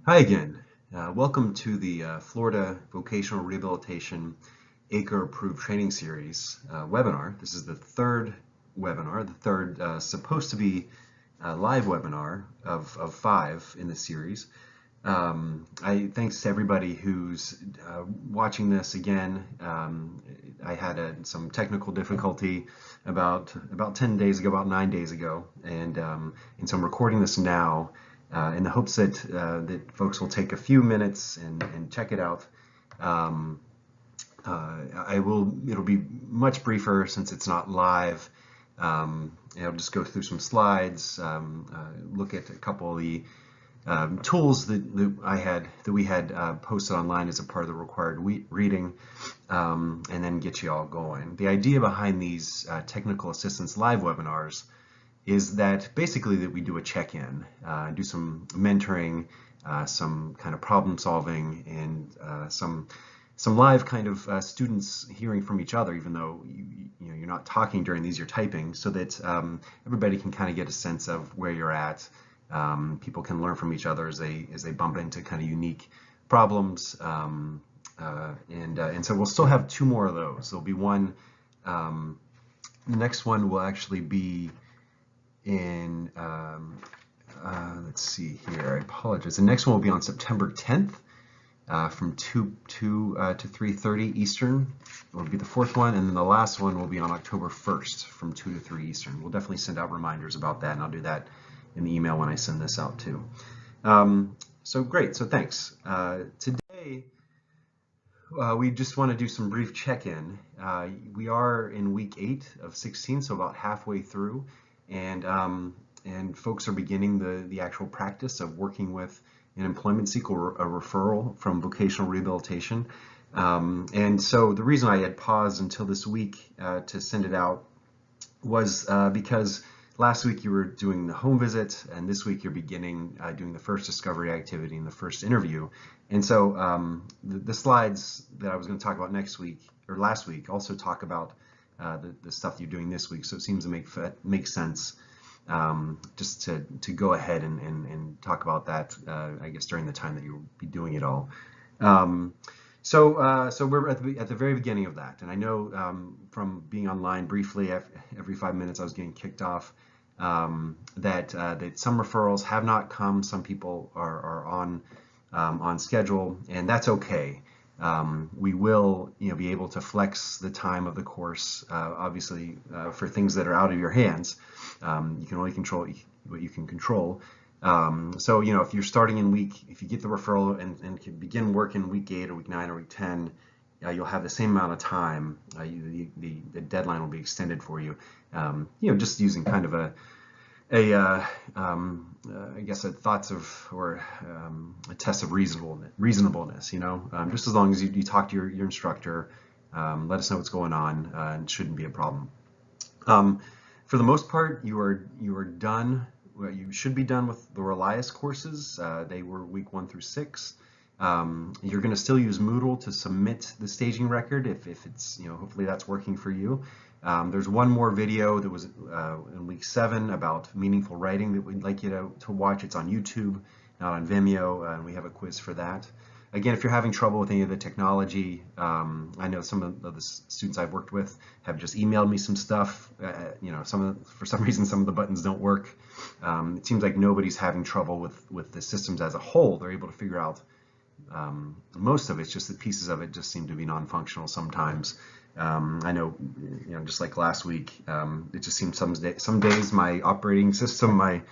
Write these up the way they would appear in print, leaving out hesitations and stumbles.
Hi again. Welcome to the Florida Vocational Rehabilitation ACRE Approved Training Series webinar. This is the third webinar, the third supposed to be live webinar of 5 in the series. Thanks to everybody who's watching this again. I had some technical difficulty about 10 days ago, about 9 days ago, and so I'm recording this now in the hopes that that folks will take a few minutes and check it out. It'll be much briefer since it's not live. I'll just go through some slides, look at a couple of the tools that we had posted online as a part of the required reading, and then get you all going. The idea behind these technical assistance live webinars is that basically that we do a check-in, do some mentoring, some kind of problem solving, and some live kind of students hearing from each other, even though you're not talking during these, you're typing, so that everybody can kind of get a sense of where you're at. People can learn from each other as they bump into kind of unique problems, and so we'll still have 2 more of those. There'll be one. The next one will actually be in, let's see here, I apologize. The next one will be on September 10th from 2 to 3:30 Eastern. It will be the 4th one, and then the last one will be on October 1st from 2 to 3 Eastern. We'll definitely send out reminders about that, and I'll do that in the email when I send this out too. So great, so thanks. Today, we just want to do some brief check-in. We are in week 8 of 16, so about halfway through. And folks are beginning the actual practice of working with an employment seeker, a referral from vocational rehabilitation. And so the reason I had paused until this week to send it out was because last week you were doing the home visit, and this week you're beginning doing the first discovery activity and the first interview. And so the slides that I was going to talk about next week or last week also talk about the stuff you're doing this week, so it seems to make sense just to go ahead and talk about that, I guess, during the time that you'll be doing it all. So we're at the very beginning of that, and I know from being online briefly, every 5 minutes I was getting kicked off, that some referrals have not come. Some people are on schedule, and that's okay. We will, be able to flex the time of the course, obviously, for things that are out of your hands. You can only control what you can control. So, if you're starting if you get the referral and can begin work in week 8 or week 9 or week 10, you'll have the same amount of time. The deadline will be extended for you. Just using kind of I guess a test of reasonableness, just as long as you talk to your instructor, let us know what's going on, and it shouldn't be a problem. For the most part, you are done. Well, you should be done with the Relias courses. They were week 1 through 6. You're going to still use Moodle to submit the staging record if it's, hopefully that's working for you. There's one more video that was in week 7 about meaningful writing that we'd like you to watch. It's on YouTube, not on Vimeo, and we have a quiz for that. Again, if you're having trouble with any of the technology, I know some of the students I've worked with have just emailed me some stuff. For some reason, some of the buttons don't work. It seems like nobody's having trouble with the systems as a whole. They're able to figure out most of it. It's just that pieces of it just seem to be non-functional sometimes. I know, just like last week, it just seemed some days my operating system, my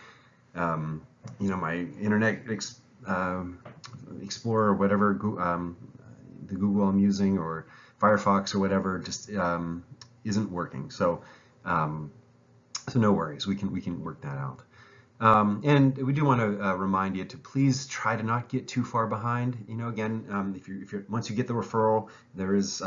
Internet Explorer, or whatever, the Google I'm using, or Firefox or whatever, just isn't working. So no worries, we can work that out. And we do want to remind you to please try to not get too far behind. Again, if you're once you get the referral, there is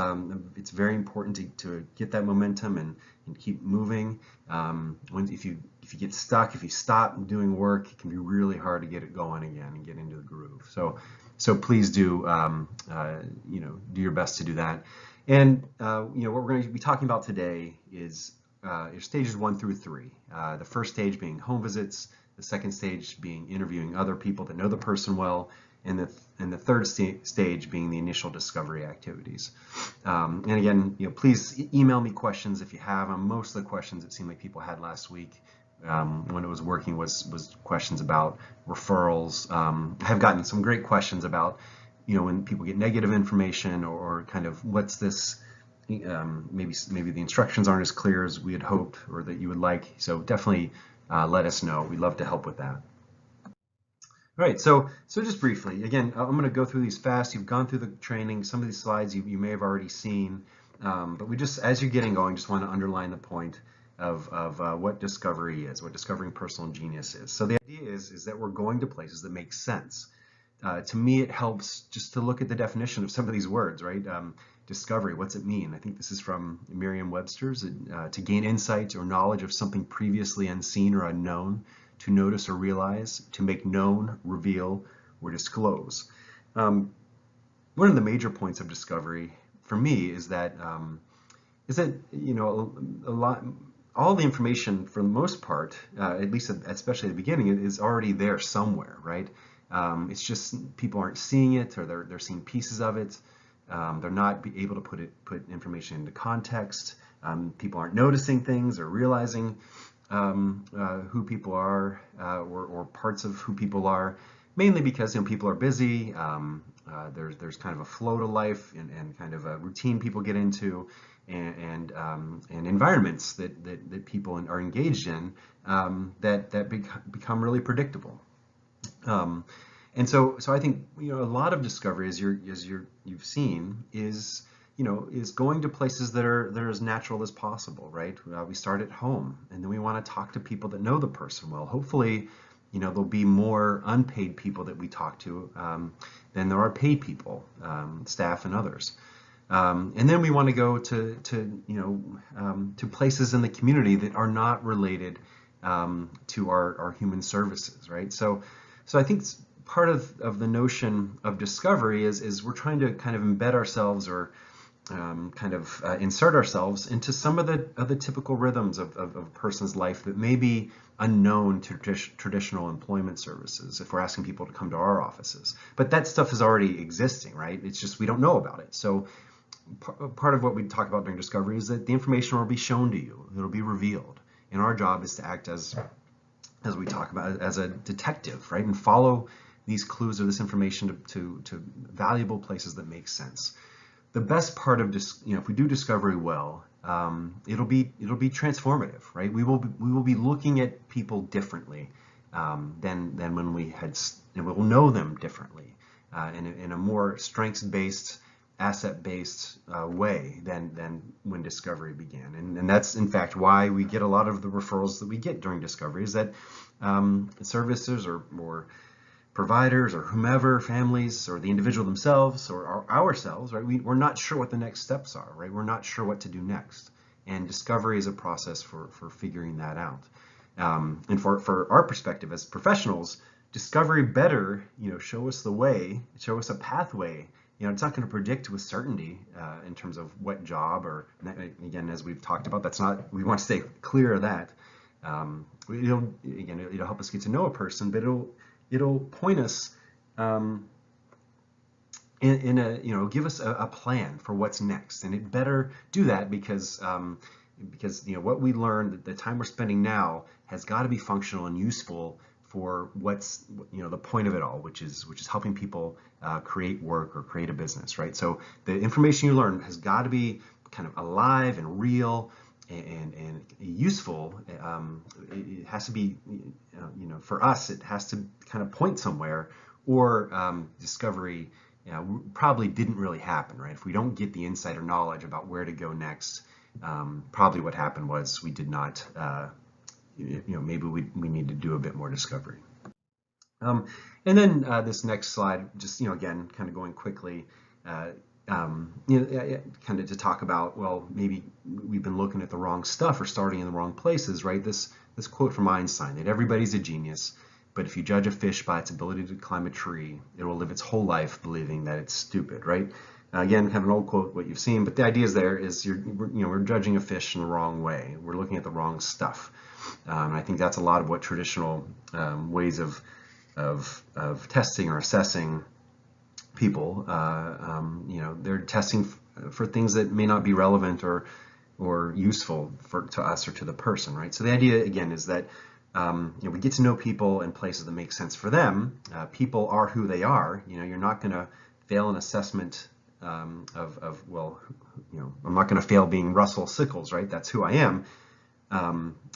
it's very important to get that momentum and keep moving. If you get stuck, if you stop doing work, it can be really hard to get it going again and get into the groove. So please do do your best to do that. And what we're going to be talking about today is stages 1 through 3. The first stage being home visits, the second stage being interviewing other people that know the person well, and the third stage being the initial discovery activities. And again, please email me questions if you have them. Most of the questions it seemed like people had last week when it was working was questions about referrals. I have gotten some great questions about, when people get negative information or kind of what's this, maybe the instructions aren't as clear as we had hoped or that you would like. So definitely let us know. We'd love to help with that. All right, so just briefly, again, I'm going to go through these fast. You've gone through the training. Some of these slides you may have already seen, but we just, as you're getting going, just want to underline the point of what discovery is, what discovering personal genius is. So the idea is that we're going to places that make sense. To me, it helps just to look at the definition of some of these words, right? Discovery, what's it mean? I think this is from Merriam-Webster's, to gain insight or knowledge of something previously unseen or unknown, to notice or realize, to make known, reveal, or disclose. One of the major points of discovery for me is that all the information for the most part, at least especially at the beginning, is already there somewhere, right? It's just people aren't seeing it, or they're seeing pieces of it. They're not able to put information into context. People aren't noticing things or realizing who people are, or parts of who people are, mainly because people are busy. There's kind of a flow to life and kind of a routine people get into, and environments that people are engaged in that become really predictable. And so I think a lot of discovery, as you've seen, is going to places that are as natural as possible, right? We start at home, and then we want to talk to people that know the person well. Hopefully, there'll be more unpaid people that we talk to than there are paid people, staff and others. And then we want to go to places in the community that are not related to our human services, right? So I think part of the notion of discovery is we're trying to kind of embed ourselves or insert ourselves into some of the typical rhythms of a person's life that may be unknown to traditional employment services if we're asking people to come to our offices. But that stuff is already existing, right? It's just we don't know about it. So part of what we talk about during discovery is that the information will be shown to you. It'll be revealed. And our job is to act as we talk about, as a detective, right? And follow these clues or this information to valuable places that make sense. The best part of if we do discovery well, it'll be transformative, right? We will be looking at people differently than when we had, and we'll know them differently in a more strengths-based, asset-based way than when discovery began. And that's in fact why we get a lot of the referrals that we get during discovery, is that services or providers or whomever, families or the individual themselves or ourselves, right? We're not sure what the next steps are, right? We're not sure what to do next. And discovery is a process for figuring that out. And for our perspective as professionals, discovery better, show us the way, show us a pathway. It's not going to predict with certainty in terms of what job, or again, as we've talked about, that's not, we want to stay clear of that. It'll help us get to know a person, but it'll point us give us a plan for what's next, and it better do that because what we learned, the time we're spending now, has got to be functional and useful for what's the point of it all, which is helping people create work or create a business, right? So the information you learn has got to be kind of alive and real and useful. It has to be, for us, it has to kind of point somewhere, or discovery probably didn't really happen, right? If we don't get the insider knowledge about where to go next, probably what happened was we did not, maybe we need to do a bit more discovery. And then this next slide, just, again, kind of going quickly, kind of to talk about, well, maybe we've been looking at the wrong stuff or starting in the wrong places, right? This quote from Einstein, that everybody's a genius, but if you judge a fish by its ability to climb a tree, it will live its whole life believing that it's stupid, right? Again, kind of an old quote, what you've seen, but the idea is there is we're judging a fish in the wrong way. We're looking at the wrong stuff. And I think that's a lot of what traditional ways of testing or assessing people, they're testing for things that may not be relevant or useful to us or to the person, right? So the idea, again, is that we get to know people in places that make sense for them. People are who they are. You're not going to fail an assessment I'm not going to fail being Russell Sickles, right? That's who I am.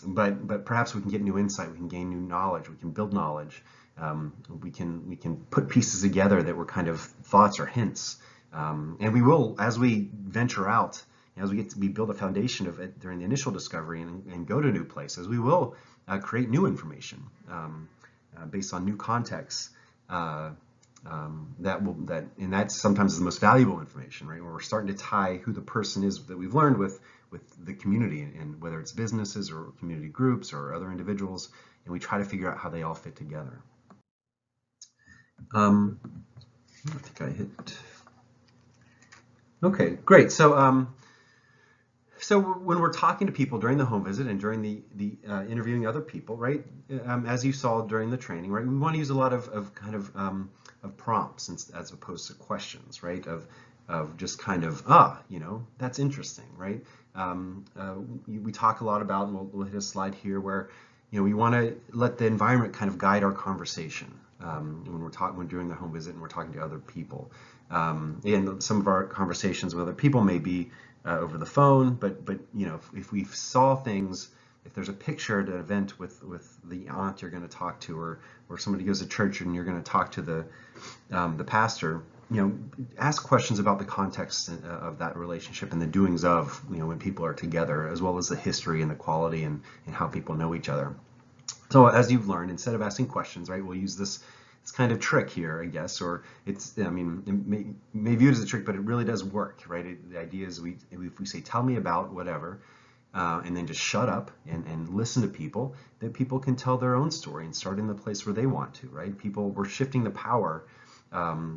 But perhaps we can get new insight, we can gain new knowledge, we can build knowledge, we can put pieces together that were kind of thoughts or hints, and we will, as we venture out, as we build a foundation of it during the initial discovery and go to new places, we will create new information based on new contexts. And that's sometimes the most valuable information, right? Where we're starting to tie who the person is that we've learned with the community, and whether it's businesses or community groups or other individuals, and we try to figure out how they all fit together. I think I hit. Okay, great. So so when we're talking to people during the home visit and during the interviewing other people, right? As you saw during the training, right? We want to use a lot of prompts as opposed to questions, right? Of just kind of, that's interesting, right? We talk a lot about, and we'll hit a slide here where, we want to let the environment kind of guide our conversation when during the home visit and we're talking to other people. And some of our conversations with other people may be over the phone, but if we saw things, if there's a picture at an event with the aunt you're going to talk to, or somebody goes to church and you're going to talk to the pastor, ask questions about the context of that relationship and the doings of, when people are together, as well as the history and the quality and how people know each other. So as you've learned, instead of asking questions, right, we'll use this kind of trick here, I guess, or it may view it as a trick, but it really does work, right? The idea is if we say, tell me about whatever, and then just shut up and listen to people, that people can tell their own story and start in the place where they want to, right? We're shifting the power, the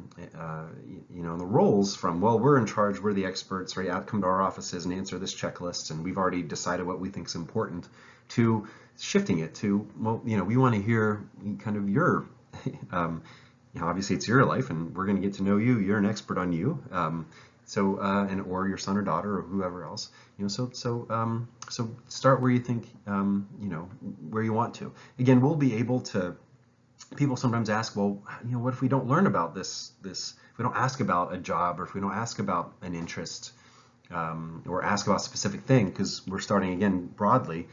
roles from, well, we're in charge, we're the experts, right? Come to our offices and answer this checklist, and we've already decided what we think is important, to shifting it to, well, we want to hear kind of your, obviously it's your life, and we're going to get to know you. You're an expert on you. Or your son or daughter or whoever else, so start where you think, where you want to. Again, we'll be able to, people sometimes ask, well, what if we don't learn about this, if we don't ask about a job, or if we don't ask about an interest, or ask about a specific thing, because we're starting again broadly,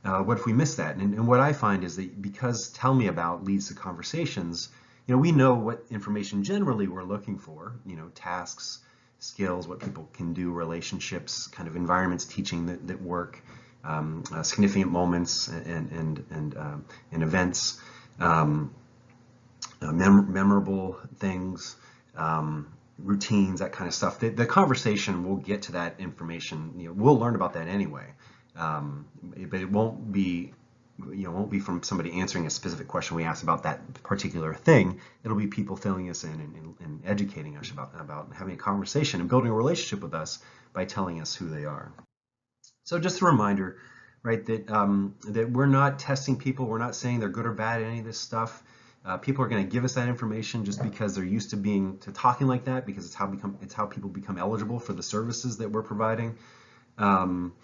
what if we miss that? And what I find is that because tell me about leads to conversations, we know what information generally we're looking for, tasks, skills, what people can do, relationships, kind of environments, teaching that work, significant moments and events, memorable things, routines, that kind of stuff. The conversation will get to that information. We'll learn about that anyway, but it won't be from somebody answering a specific question we asked about that particular thing. It'll be people filling us in and educating us about having a conversation and building a relationship with us by telling us who they are. So just a reminder, right, that we're not testing people. We're not saying they're good or bad at any of this stuff. People are going to give us that information just because they're used to talking like that, because it's how people become eligible for the services that we're providing. But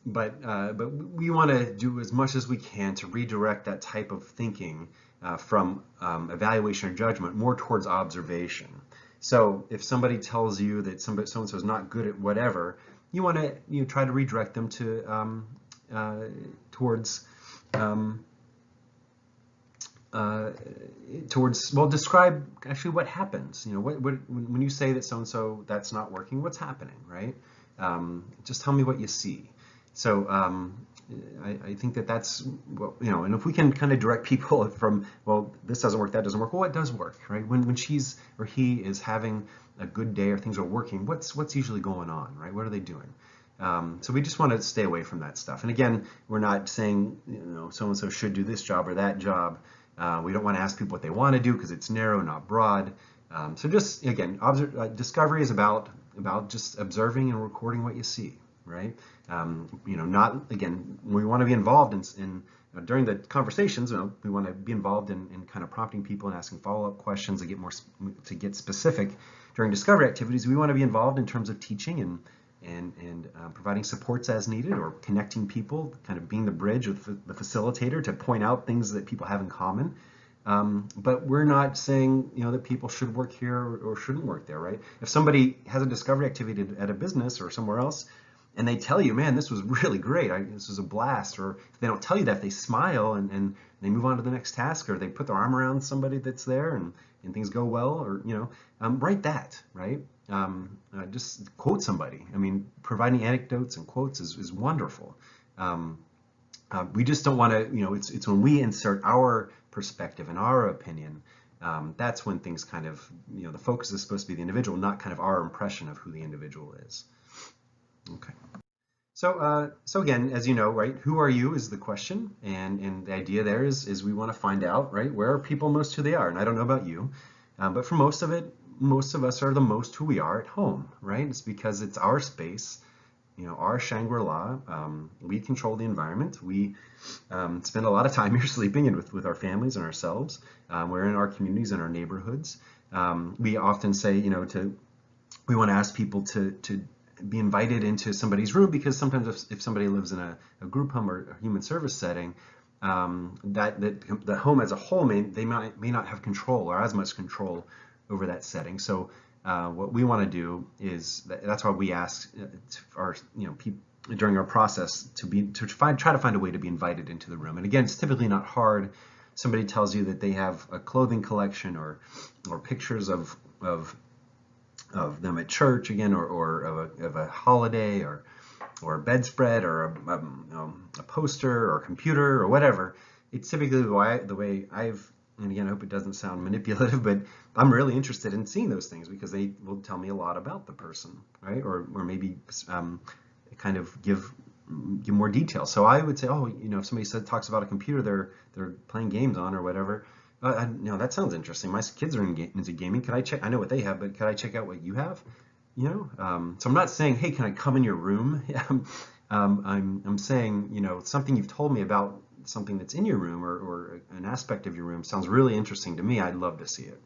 we want to do as much as we can to redirect that type of thinking from evaluation or judgment more towards observation. So if somebody tells you that so-and-so is not good at whatever, you want to try to redirect them to towards well, describe actually what happens. When you say that so-and-so that's not working, what's happening, right? Just tell me what you see. So I think that's, and if we can kind of direct people from, well, this doesn't work, that doesn't work, well, what does work, right? When she's or he is having a good day or things are working, what's usually going on, right? What are they doing? So we just want to stay away from that stuff. And again, we're not saying, so-and-so should do this job or that job. We don't want to ask people what they want to do because it's narrow, not broad. So just again, discovery is about just observing and recording what you see, right? Not again. We want to be involved in during the conversations. We want to be involved in kind of prompting people and asking follow-up questions to get specific. During discovery activities, we want to be involved in terms of teaching and providing supports as needed, or connecting people, kind of being the bridge with the facilitator to point out things that people have in common. But we're not saying that people should work here or shouldn't work there, right? If somebody has a discovery activity at a business or somewhere else, and they tell you, man, this was really great, this was a blast, or if they don't tell you that, if they smile and they move on to the next task, or they put their arm around somebody that's there and things go well, or write that, right? Just quote somebody. I mean, providing anecdotes and quotes is wonderful. We just don't want to, it's when we insert our perspective and our opinion, that's when things kind of, the focus is supposed to be the individual, not kind of our impression of who the individual is. Okay. So again, as you know, right, who are you is the question, and the idea there is we want to find out, right, where are people most who they are. And I don't know about you, but for most of us are the most who we are at home, right? It's because it's our space, our Shangri-La. We control the environment. We spend a lot of time here sleeping and with our families and ourselves. We're in our communities and our neighborhoods. We often say, we want to ask people to be invited into somebody's room, because sometimes if somebody lives in a group home or a human service setting, that the home as a whole may not have control or as much control over that setting. So what we want to do is that's why we ask our people during our process to try to find a way to be invited into the room. And again, it's typically not hard. Somebody tells you that they have a clothing collection or pictures of them at church again, or of a holiday, or a bedspread, or a poster or a computer or whatever. It's typically the way and again, I hope it doesn't sound manipulative, but I'm really interested in seeing those things because they will tell me a lot about the person, right? Or maybe kind of give more detail. So I would say, if somebody talks about a computer they're playing games on or whatever, that sounds interesting. My kids are into gaming. Can I check? I know what they have, but can I check out what you have? So I'm not saying, hey, can I come in your room? I'm saying, something you've told me about something that's in your room or an aspect of your room sounds really interesting to me. I'd love to see it.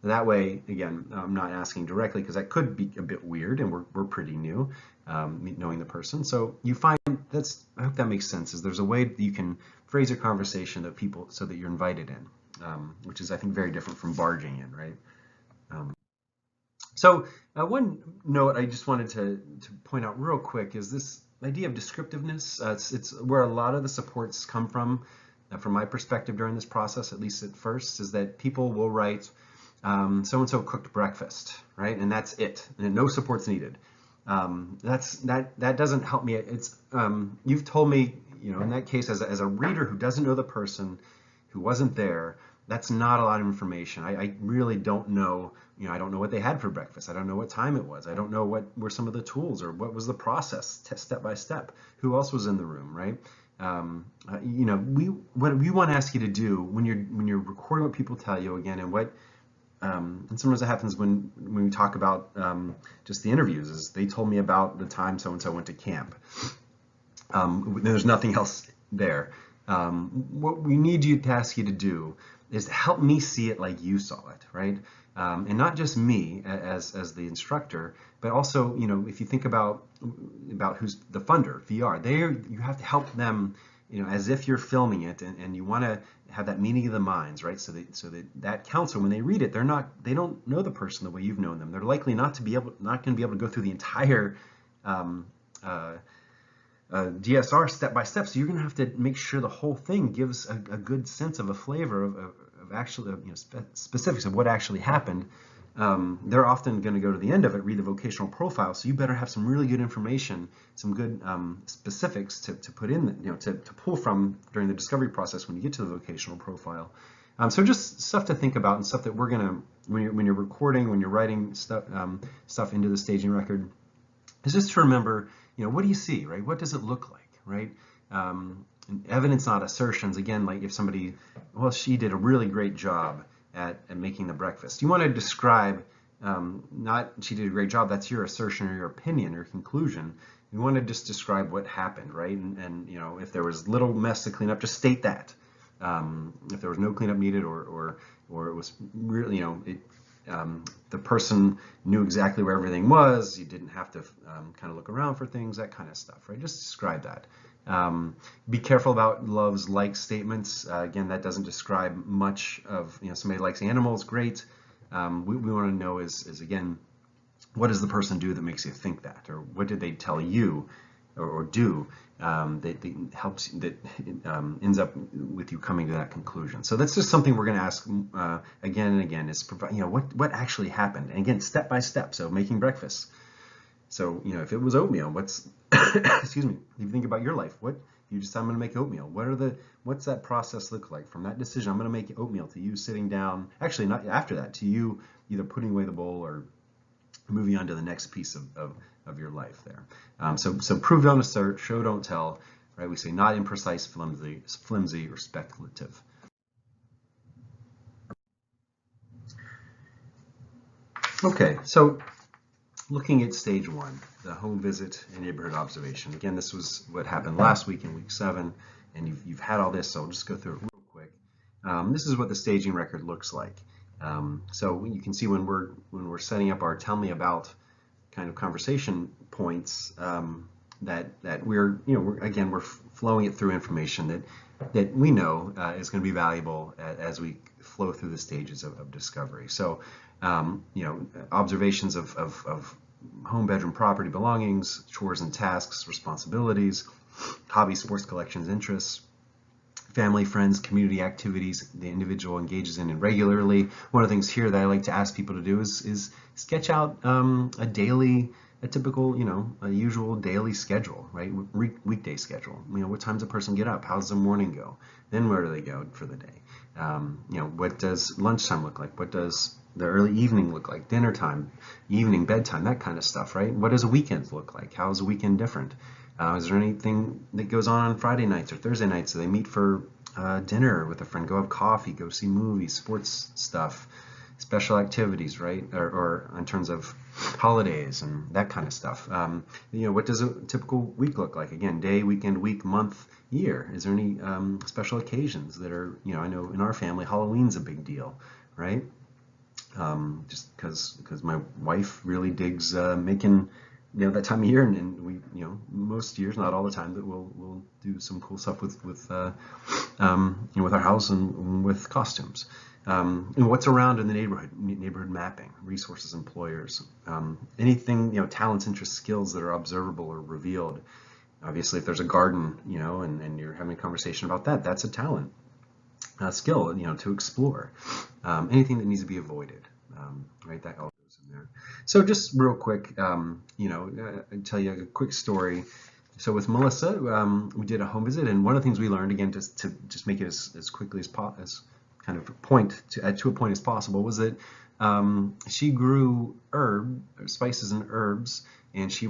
That way, again, I'm not asking directly because that could be a bit weird, and we're pretty new, knowing the person. So you find I hope that makes sense. Is there's a way that you can phrase a conversation so that you're invited in. Which is, I think, very different from barging in, right? So one note I just wanted to point out real quick is this idea of descriptiveness. It's where a lot of the supports come from my perspective during this process, at least at first, is that people will write, so-and-so cooked breakfast, right? And that's it, and no supports needed. That doesn't help me. It's you've told me, in that case, as a reader who doesn't know the person, who wasn't there, that's not a lot of information. I really don't know, I don't know what they had for breakfast. I don't know what time it was. I don't know what were some of the tools or what was the process step by step. Who else was in the room, right? What we want to ask you to do when you're recording what people tell you again, and sometimes it happens when we talk about just the interviews, is they told me about the time so-and-so went to camp. There's nothing else there. What we need you to ask you to do is to help me see it like you saw it, right? And not just me as the instructor, but also, if you think about who's the funder, VR, you have to help them, as if you're filming it, and you want to have that meeting of the minds, right? So that counselor, when they read it, they don't know the person the way you've known them. They're likely not going to be able to go through the entire DSR step by step. So you're going to have to make sure the whole thing gives a good sense of a flavor of actually, specifics of what actually happened. They're often going to go to the end of it, read the vocational profile. So you better have some really good information, some good specifics to put in, to pull from during the discovery process when you get to the vocational profile. So just stuff to think about, and stuff that we're going to, when you're recording, when you're writing stuff into the staging record, is just to remember, what do you see, right? What does it look like, right? Evidence, not assertions. Again, like if somebody, well, she did a really great job. at making the breakfast. You want to describe, not she did a great job, that's your assertion or your opinion or conclusion. You want to just describe what happened, right? And you know, if there was little mess to clean up, just state that. If there was no cleanup needed, or it was really, you know, the person knew exactly where everything was, you didn't have to kind of look around for things, that kind of stuff, right? Just describe that. Be careful about loves like statements. Again, that doesn't describe much of, you know, somebody likes animals, great. We want to know is again, what does the person do that makes you think that, or what did they tell you or do that helps, that ends up with you coming to that conclusion. So that's just something we're going to ask again and again, is provide, you know, what actually happened, and again, step by step. So making breakfast. So, you know, if it was oatmeal, what's excuse me, if you think about your life, what you decide, I'm going to make oatmeal, what's that process look like from that decision, I'm going to make oatmeal, to you sitting down, actually not after that, to you either putting away the bowl or moving on to the next piece of your life there. So prove, don't assert, show, don't tell, right? We say not imprecise, flimsy, or speculative. Okay, so looking at stage 1, the home visit and neighborhood observation. Again, this was what happened last week in week 7, and you've had all this, so I'll just go through it real quick. This is what the staging record looks like. So you can see when we're setting up our tell me about kind of conversation points, that we're, you know, we're flowing it through information that we know is going to be valuable as we flow through the stages of discovery. So you know, observations of home, bedroom, property, belongings, chores and tasks, responsibilities, hobbies, sports collections, interests, family, friends, community activities the individual engages in regularly. One of the things here that I like to ask people to do is sketch out a typical, you know, a usual daily schedule, right? Weekday schedule. You know, what times a person get up? How's the morning go? Then where do they go for the day? You know, what does lunchtime look like? What does the early evening look like? Dinner time, evening, bedtime, that kind of stuff, right? What does a weekend look like? How is a weekend different? Is there anything that goes on Friday nights or Thursday nights? So they meet for dinner with a friend, go have coffee, go see movies, sports stuff, special activities, right? Or in terms of holidays and that kind of stuff. You know, what does a typical week look like? Again, day, weekend, week, month, year. Is there any special occasions that are, you know, I know in our family, Halloween's a big deal, right? Just because my wife really digs making, you know, that time of year, and we, you know, most years, not all the time, that we'll do some cool stuff with you know, with our house and with costumes. And what's around in the neighborhood mapping, resources, employers, anything, you know, talents, interests, skills that are observable or revealed. Obviously, if there's a garden, you know, and you're having a conversation about that, that's a talent, skill, you know, to explore. Anything that needs to be avoided, right? That all goes in there. So just real quick, you know, I'll tell you a quick story. So with Melissa, we did a home visit, and one of the things we learned, again, to just make it as quickly as kind of to a point as possible, was that she grew spices and herbs, and she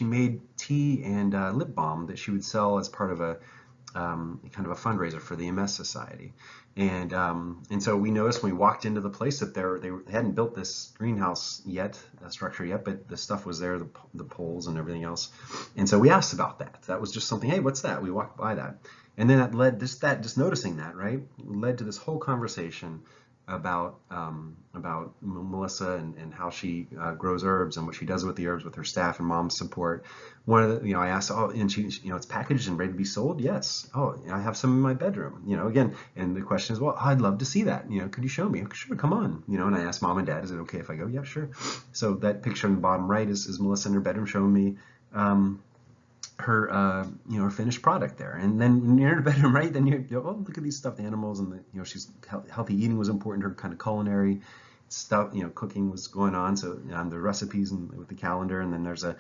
made tea and lip balm that she would sell as part of a kind of a fundraiser for the MS Society. And so we noticed when we walked into the place that they hadn't built this greenhouse yet, structure yet, but the stuff was there, the poles and everything else. And so we asked about that. That was just something, hey, what's that? We walked by that. And then that led, just noticing that, right, led to this whole conversation about Melissa and how she grows herbs and what she does with the herbs with her staff and mom's support. One of the, you know, I asked, oh, and she, you know, it's packaged and ready to be sold? Yes. Oh, I have some in my bedroom, you know, again, and the question is, well, I'd love to see that, you know, could you show me? Sure, come on, you know, and I asked mom and dad, is it okay if I go? Yeah, sure. So that picture on the bottom right is Melissa in her bedroom showing me her you know, her finished product there. And then near the bedroom, right, then you go, oh, look at these stuffed animals, and the, you know, she's healthy eating was important to her, kind of culinary stuff, you know, cooking was going on. So the recipes and with the calendar, and then there's the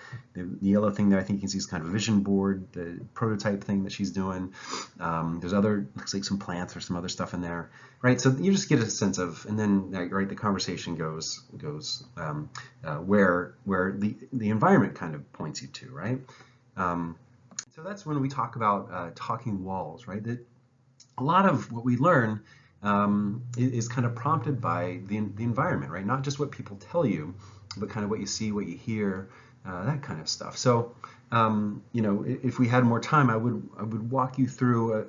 yellow thing there, I think you can see is kind of a vision board, the prototype thing that she's doing. There's other, looks like some plants or some other stuff in there, right? So you just get a sense of, and then right, the conversation goes where the environment kind of points you to, right? So that's when we talk about talking walls, right? That a lot of what we learn is kind of prompted by the environment, right? Not just what people tell you, but kind of what you see, what you hear, that kind of stuff. So, you know, if we had more time, I would walk you through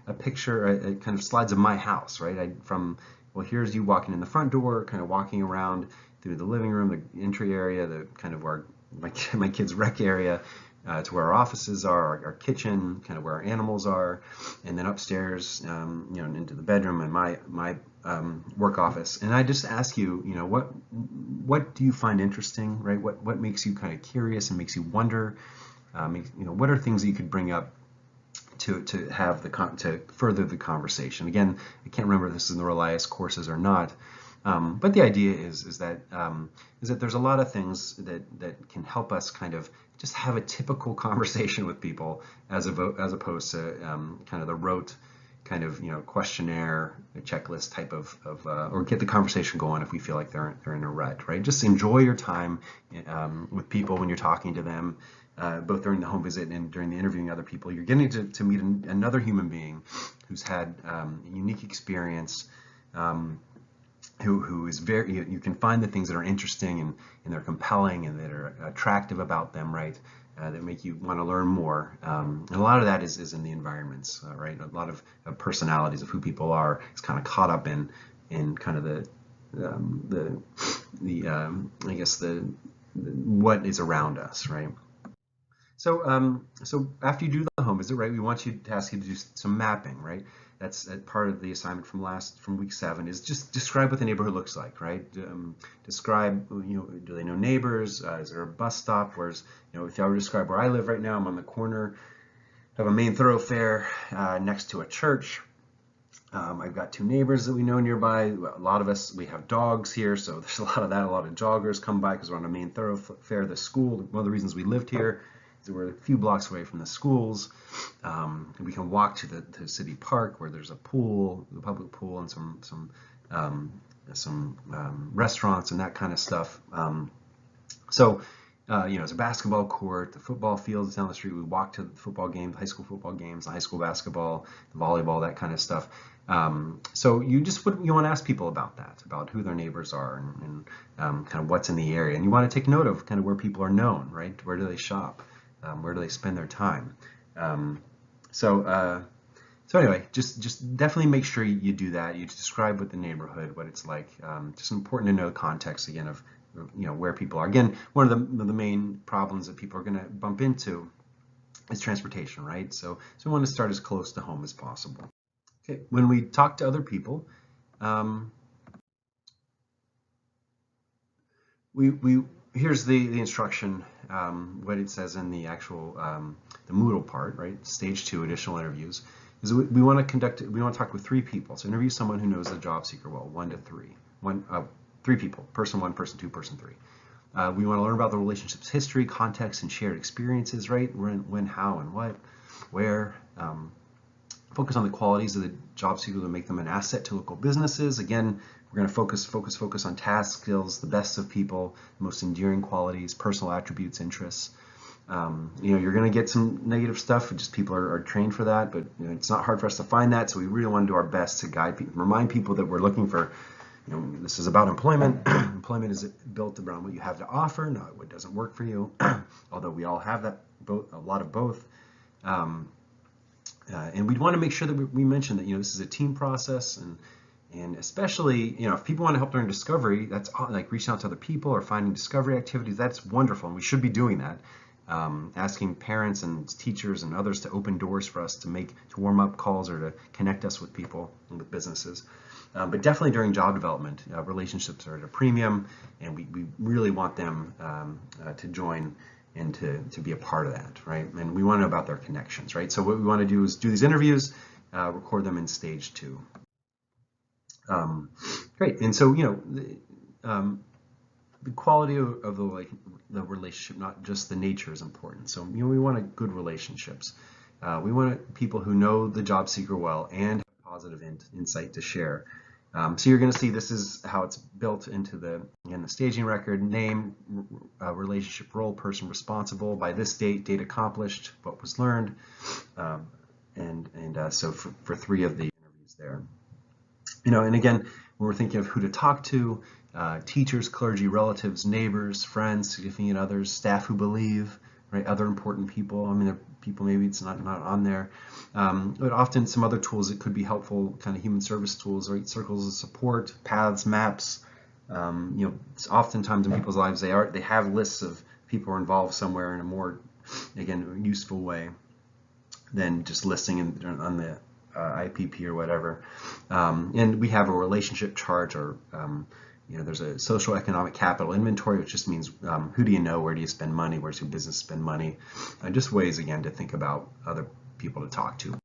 a picture, a kind of slides of my house, right? Well, here's you walking in the front door, kind of walking around through the living room, the entry area, the kind of where my kids' rec area, to where our offices are, our kitchen, kind of where our animals are, and then upstairs, you know, into the bedroom and my work office. And I just ask you, you know, what do you find interesting, right? What makes you kind of curious and makes you wonder? You know, what are things that you could bring up to have to further the conversation? Again, I can't remember if this is in the Relias courses or not. But the idea is that there's a lot of things that can help us kind of just have a typical conversation with people as opposed to kind of the rote kind of, you know, questionnaire, checklist type of or get the conversation going if we feel like they're in a rut, right? Just enjoy your time with people when you're talking to them, both during the home visit and during the interviewing other people. You're getting to meet another human being who's had a unique experience. Who is very, you can find the things that are interesting and they're compelling and that are attractive about them, right? That make you want to learn more. And a lot of that is in the environments, right? A lot of personalities of who people are is kind of caught up in kind of I guess the what is around us, right? So, so after you do the home visit, right, we want you to ask you to do some mapping, right? That's part of the assignment from week 7 is just describe what the neighborhood looks like, right? Describe, you know, do they know neighbors? Is there a bus stop? Where's, you know, if I were to describe where I live right now, I'm on the corner of a main thoroughfare next to a church. I've got 2 neighbors that we know nearby. A lot of us, we have dogs here, so there's a lot of that. A lot of joggers come by because we're on a main thoroughfare. The school, one of the reasons we lived here is that we're a few blocks away from the schools. We can walk to the city park where there's a pool, the public pool, and some restaurants and that kind of stuff. So, you know, there's a basketball court, the football fields down the street. We walk to the football games, high school football games, the high school basketball, the volleyball, that kind of stuff. So you want to ask people about that, about who their neighbors are and kind of what's in the area. And you want to take note of kind of where people are known, right? Where do they shop? Where do they spend their time? So anyway, just definitely make sure you do that. You describe what the neighborhood, what it's like. Just important to know the context again of, you know, where people are. Again, one of the main problems that people are going to bump into is transportation, right? So we want to start as close to home as possible. Okay, when we talk to other people, here's the instruction, what it says in the actual the Moodle part, right? Stage 2, additional interviews, is we want to talk with 3 people. So interview someone who knows the job seeker well, 1 to 3, 3 people, person 1, person 2, person 3. We want to learn about the relationship's history, context, and shared experiences, right? When, how, and what, where. Focus on the qualities of the job seeker to make them an asset to local businesses. Again, we're going to focus on task skills, the best of people, the most endearing qualities, personal attributes, interests. You know, you're going to get some negative stuff. Just people are trained for that, but you know, it's not hard for us to find that. So we really want to do our best to guide people, remind people that we're looking for. You know, this is about employment. Employment is built around what you have to offer, not what doesn't work for you. Although we all have that, a lot of both. And we'd want to make sure that we mention that, you know, this is a team process, and especially, you know, if people want to help during discovery, that's like reaching out to other people or finding discovery activities. That's wonderful, and we should be doing that. Asking parents and teachers and others to open doors for us to warm up calls or to connect us with people and with businesses. But definitely during job development, relationships are at a premium, and we really want them to join and to be a part of that, right? And we want to know about their connections, right? So what we want to do is do these interviews, record them in stage 2. Great, and so, you know, the quality of the relationship, not just the nature, is important. So, you know, we want good relationships. We want people who know the job seeker well and have positive insight to share. So you're going to see this is how it's built into the staging record: name, relationship, role, person responsible, by this date, date accomplished, what was learned, So for 3 of the interviews there. And again, when we're thinking of who to talk to, teachers, clergy, relatives, neighbors, friends, significant others, staff who believe, right, other important people. I mean, there are people maybe it's not on there, but often some other tools that could be helpful, kind of human service tools, right, circles of support, paths, maps. It's oftentimes in people's lives they have lists of people who are involved somewhere in a more, again, useful way than just listing on the IPP or whatever. And we have a relationship chart, or there's a social economic capital inventory, which just means who do you know, where do you spend money, where's your business spend money, just ways again to think about other people to talk to.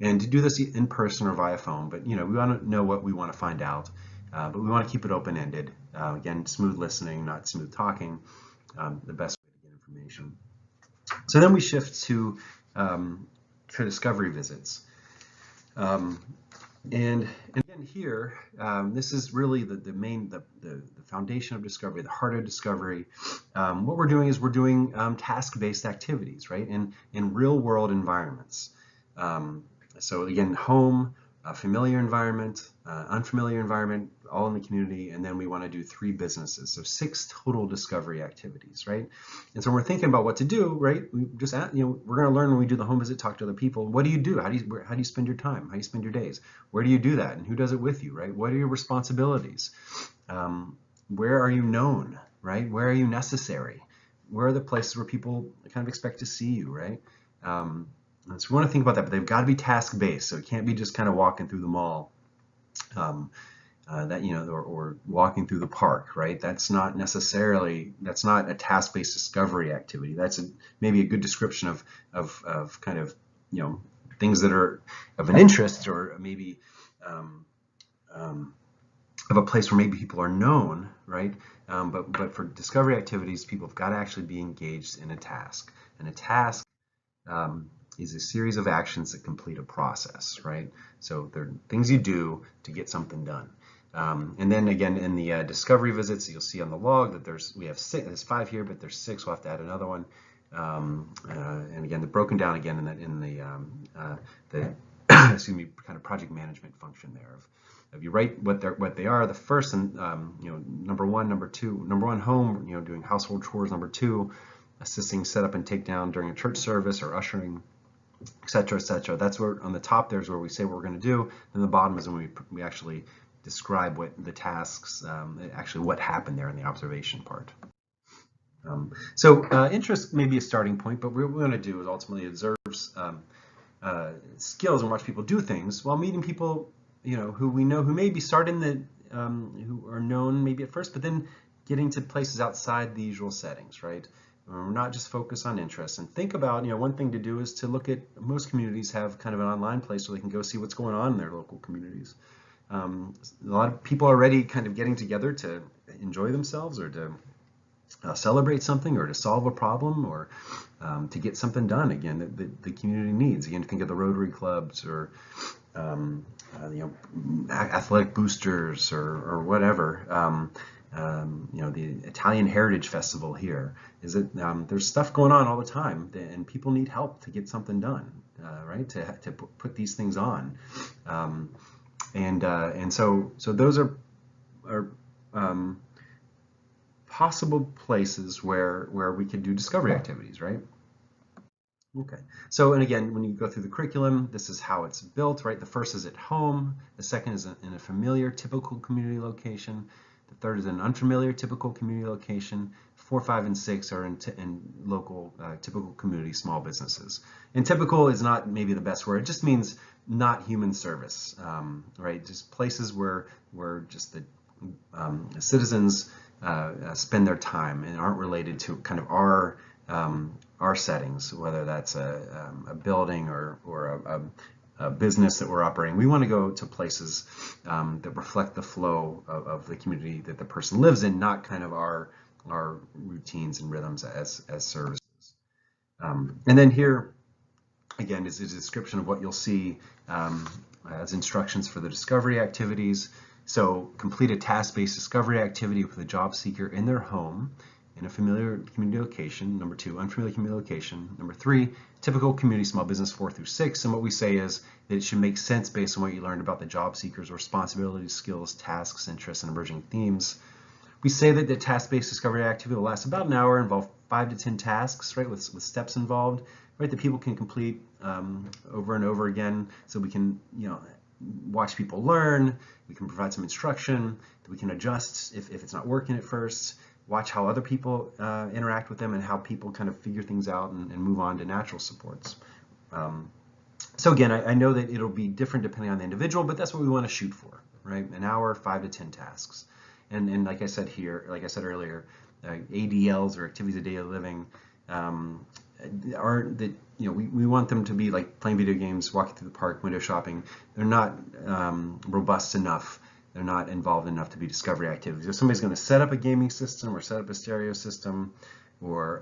And to do this in person or via phone, but we want to know what we want to find out, but we want to keep it open-ended. Again, smooth listening, not smooth talking, the best way to get information. So then we shift to discovery visits. And again here, this is really the foundation of discovery, the heart of discovery. What we're doing is we're doing task-based activities, right, in real-world environments. So again, home, familiar environment, unfamiliar environment, all in the community, and then we want to do 3 businesses, so 6 total discovery activities, right? And so when we're thinking about what to do, right, we just we're going to learn when we do the home visit, talk to other people. What do you do? How do you spend your time? How do you spend your days? Where do you do that? And who does it with you, right? What are your responsibilities? Where are you known, right? Where are you necessary? Where are the places where people kind of expect to see you, right? So we want to think about that, but they've got to be task-based, so it can't be just kind of walking through the mall, or walking through the park, right? That's not a task-based discovery activity. That's maybe a good description of kind of things that are of an interest, or maybe of a place where maybe people are known, right? But for discovery activities, people have got to actually be engaged in a task, and a task is a series of actions that complete a process, right? So they're things you do to get something done. And then again, in the discovery visits, you'll see on the log that we have 6. There's 5 here, but there's 6. We'll have to add another one. And again, they're broken down again in the excuse me, kind of project management function there. If you write what they are, the first, and number 1, number 2, number 1, home, doing household chores. Number 2, assisting set up and take down during a church service or ushering, etc., etc. That's where on the top there's where we say what we're going to do, and the bottom is when we actually describe what the tasks, actually what happened there in the observation part. So interest may be a starting point, but what we're going to do is ultimately observe skills and watch people do things while meeting people, who we know, who may be starting who are known maybe at first, but then getting to places outside the usual settings, right? We're not just focused on interests. And think about, one thing to do is to look at, most communities have kind of an online place where they can go see what's going on in their local communities. A lot of people are already kind of getting together to enjoy themselves, or to celebrate something, or to solve a problem, or to get something done, again, that the community needs. Again, think of the Rotary clubs, or athletic boosters, or whatever. The Italian Heritage Festival here, is that there's stuff going on all the time, and people need help to get something done, right? To put these things on, and so those are possible places where we could do discovery activities, right? Okay, so, and again, when you go through the curriculum, this is how it's built, right? The first is at home, the second is in a familiar, typical community location, the third is an unfamiliar, typical community location, 4, 5, and 6 are in local, typical community small businesses. And typical is not maybe the best word, it just means not human service, right? Just places where just the citizens spend their time and aren't related to kind of our settings, whether that's a building or a business that we're operating. We want to go to places that reflect the flow of the community that the person lives in, not kind of our routines and rhythms as services. And then here, again, is a description of what you'll see as instructions for the discovery activities. So complete a task-based discovery activity with a job seeker in their home, in a familiar community location. Number 2, unfamiliar community location. Number 3, typical community small business 4 through 6. And what we say is that it should make sense based on what you learned about the job seekers' responsibilities, skills, tasks, interests, and emerging themes. We say that the task-based discovery activity will last about an hour, involve 5 to 10 tasks, right, with steps involved, right, that people can complete over and over again, so we can, watch people learn, we can provide some instruction, that we can adjust if it's not working at first, watch how other people interact with them and how people kind of figure things out and move on to natural supports. So again, I know that it'll be different depending on the individual, but that's what we want to shoot for, right? An hour, 5 to 10 tasks. And like I said earlier, ADLs or activities of daily living are that, we want them to be like playing video games, walking through the park, window shopping. They're not robust enough. They're not involved enough to be discovery activities. If somebody's going to set up a gaming system or set up a stereo system, or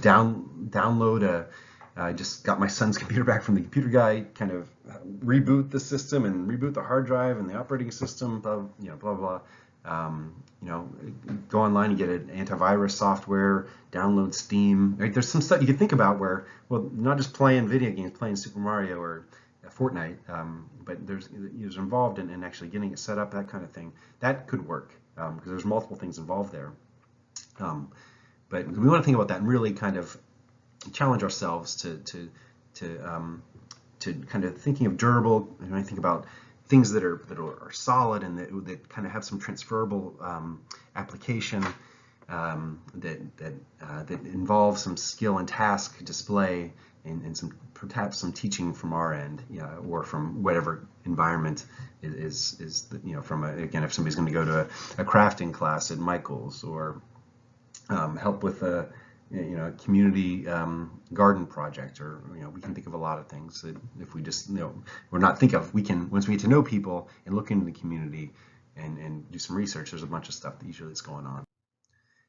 download I just got my son's computer back from the computer guy, kind of reboot the system and reboot the hard drive and the operating system, blah blah. Go online and get an antivirus software, download Steam. Right? There's some stuff you can think about where, well, not just playing video games, playing Super Mario or Fortnite, but there's involved in actually getting it set up, that kind of thing. That could work because there's multiple things involved there. But we want to think about that and really kind of challenge ourselves to kind of thinking of durable. And I think about things that are solid and that kind of have some transferable application, that involve some skill and task display and some perhaps some teaching from our end, or from whatever environment is from again, if somebody's going to go to a crafting class at Michael's, or help with a community garden project, or we can think of a lot of things that if we just we can, once we get to know people and look into the community and do some research, there's a bunch of stuff that usually is going on.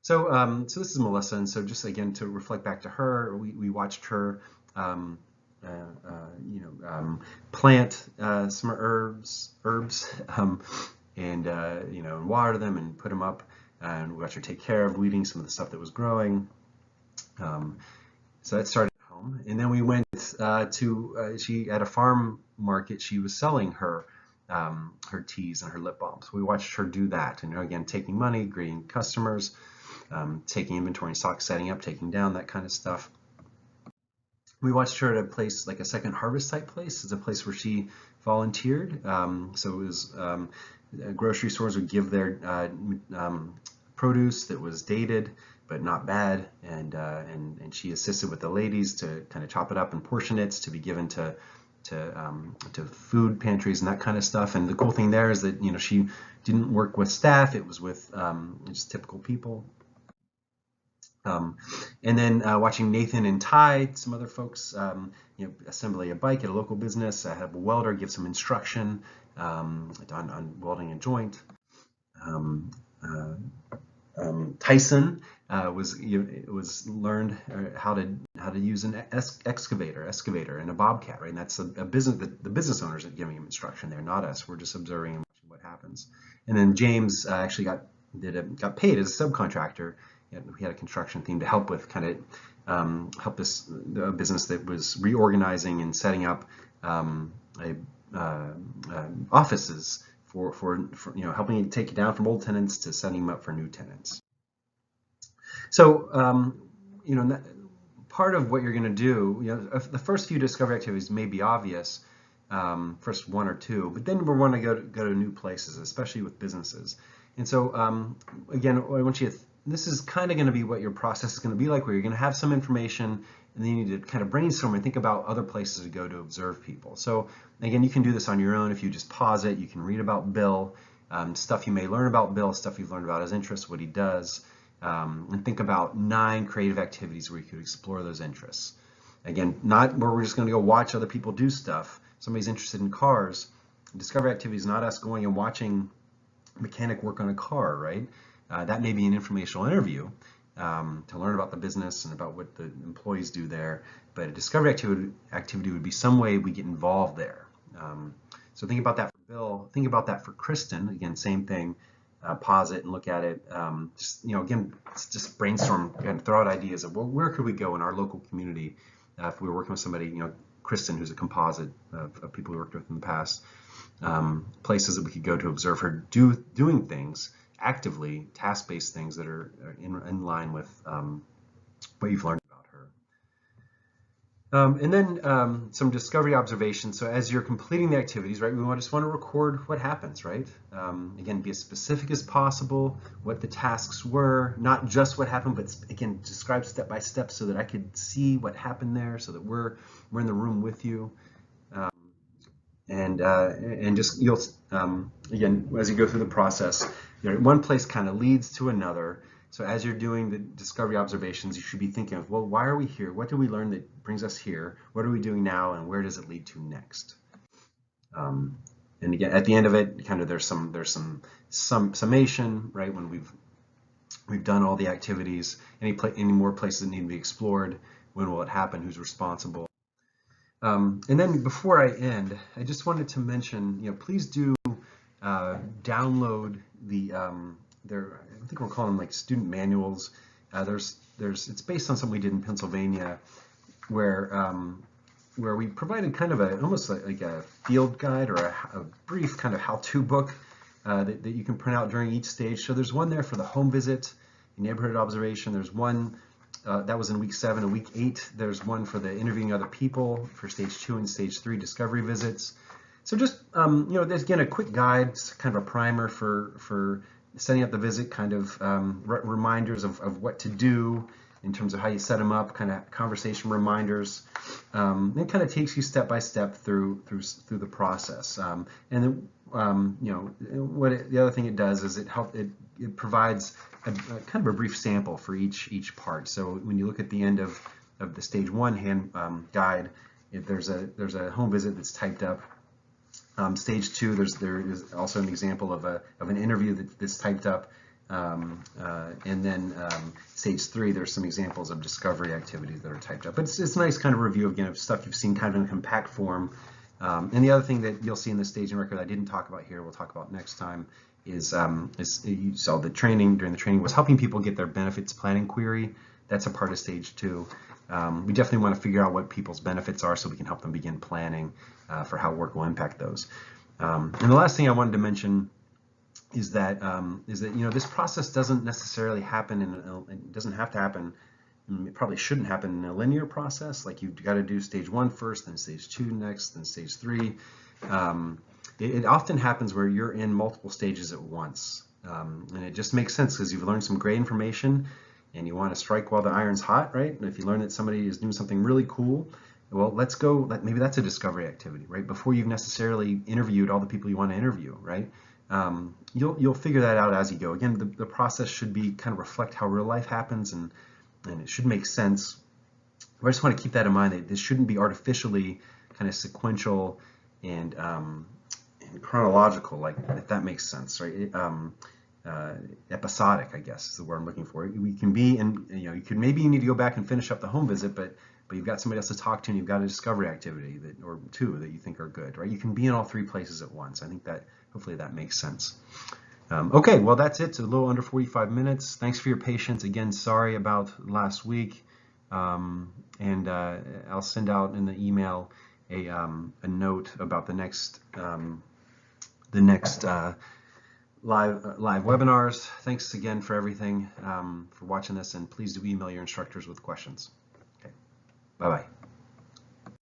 So so this is Melissa, and so just again to reflect back to her, we watched her plant some herbs and water them and put them up, and we watched her take care of weeding some of the stuff that was growing. So that started at home, and then we went to she at a farm market. She was selling her teas and her lip balms. We watched her do that, and again, taking money, greeting customers, taking inventory, stock, setting up, taking down, that kind of stuff. We watched her at a place like a Second Harvest type place. It's a place where she volunteered. So it was grocery stores would give their produce that was dated but not bad, and she assisted with the ladies to kind of chop it up and portion it to be given to food pantries and that kind of stuff. And the cool thing there is that she didn't work with staff; it was with just typical people. And then watching Nathan and Ty, some other folks, assembly a bike at a local business. I have a welder give some instruction on welding a joint. Tyson was learned how to use an excavator and a bobcat, right? And that's a business, the business owners are giving him instruction there, not us. We're just observing and watching what happens. And then James actually got paid as a subcontractor. We had a construction team to help with kind of help the business that was reorganizing and setting up offices for helping take it down from old tenants to setting them up for new tenants. So part of what you're going to do, the first few discovery activities may be obvious, first 1 or 2, but then we want to go to new places, especially with businesses. And so again, I want you to this is kind of going to be what your process is going to be like, where you're going to have some information and then you need to kind of brainstorm and think about other places to go to observe people. So again, you can do this on your own. If you just pause it, you can read about Bill, stuff you may learn about Bill, stuff you've learned about his interests, what he does, and think about 9 creative activities where you could explore those interests. Again, not where we're just going to go watch other people do stuff. Somebody's interested in cars. Discovery activity is not us going and watching a mechanic work on a car, right? That may be an informational interview to learn about the business and about what the employees do there. But a discovery activity would be some way we get involved there. So think about that for Bill. Think about that for Kristen. Again, same thing. pause it and look at it. Just, again, just brainstorm and throw out ideas of, well, where could we go in our local community if we were working with somebody, Kristen, who's a composite of people we worked with in the past, places that we could go to observe her doing things actively, task-based things that are in line with what you've learned about her. And then some discovery observations. So as you're completing the activities, right, we just want to record what happens, right? Again, be as specific as possible, what the tasks were, not just what happened, but again, describe step by step so that I could see what happened there, so that we're in the room with you. And just you'll again, as you go through the process, one place kind of leads to another. So as you're doing the discovery observations, you should be thinking of, well, why are we here? What did we learn that brings us here? What are we doing now, and where does it lead to next? And again, at the end of it, kind of there's some summation, right? When we've done all the activities, any more places that need to be explored, when will it happen, who's responsible? And then before I end, I just wanted to mention, please do download the I think we're calling them like student manuals. It's based on something we did in Pennsylvania, where we provided kind of almost like a field guide or a brief kind of how-to book that you can print out during each stage. So there's one there for the home visit, neighborhood observation. There's one that was in week 7 and week 8. There's one for the interviewing other people for stage 2 and stage 3 discovery visits. So just there's again a quick guide, kind of a primer for setting up the visit, kind of reminders of what to do in terms of how you set them up, kind of conversation reminders. It kind of takes you step by step through the process. And then the other thing it does is it provides a kind of a brief sample for each part. So when you look at the end of the stage 1 hand guide, if there's a home visit that's typed up. Stage 2, there is also an example of an interview that's typed up, and then stage 3, there's some examples of discovery activities that are typed up. But it's a nice kind of review again of stuff you've seen kind of in a compact form. And the other thing that you'll see in the staging record I didn't talk about here, we'll talk about next time, is you saw the training during the training was helping people get their benefits planning query. That's a part of stage 2. We definitely want to figure out what people's benefits are so we can help them begin planning for how work will impact those. And the last thing I wanted to mention is that this process doesn't necessarily happen it doesn't have to happen. It probably shouldn't happen in a linear process. Like you've got to do stage 1 first, then stage 2 next, then stage 3. It often happens where you're in multiple stages at once, and it just makes sense because you've learned some great information. And you want to strike while the iron's hot, right? And if you learn that somebody is doing something really cool, well, let's go. Maybe that's a discovery activity, right? Before you've necessarily interviewed all the people you want to interview, right? You'll figure that out as you go. Again, the process should be kind of reflect how real life happens, and it should make sense. But I just want to keep that in mind that this shouldn't be artificially kind of sequential and chronological, like if that makes sense, right? Episodic, I guess is the word I'm looking for. We can be, and maybe you need to go back and finish up the home visit, but you've got somebody else to talk to, and you've got a discovery activity or 2 that you think are good, right? You can be in all 3 places at once. I think that hopefully that makes sense. Okay, well that's it. It's a little under 45 minutes. Thanks for your patience. Again, sorry about last week, and I'll send out in the email a note about the next live webinars. Thanks again for everything, for watching this, and please do email your instructors with questions. Okay, bye-bye.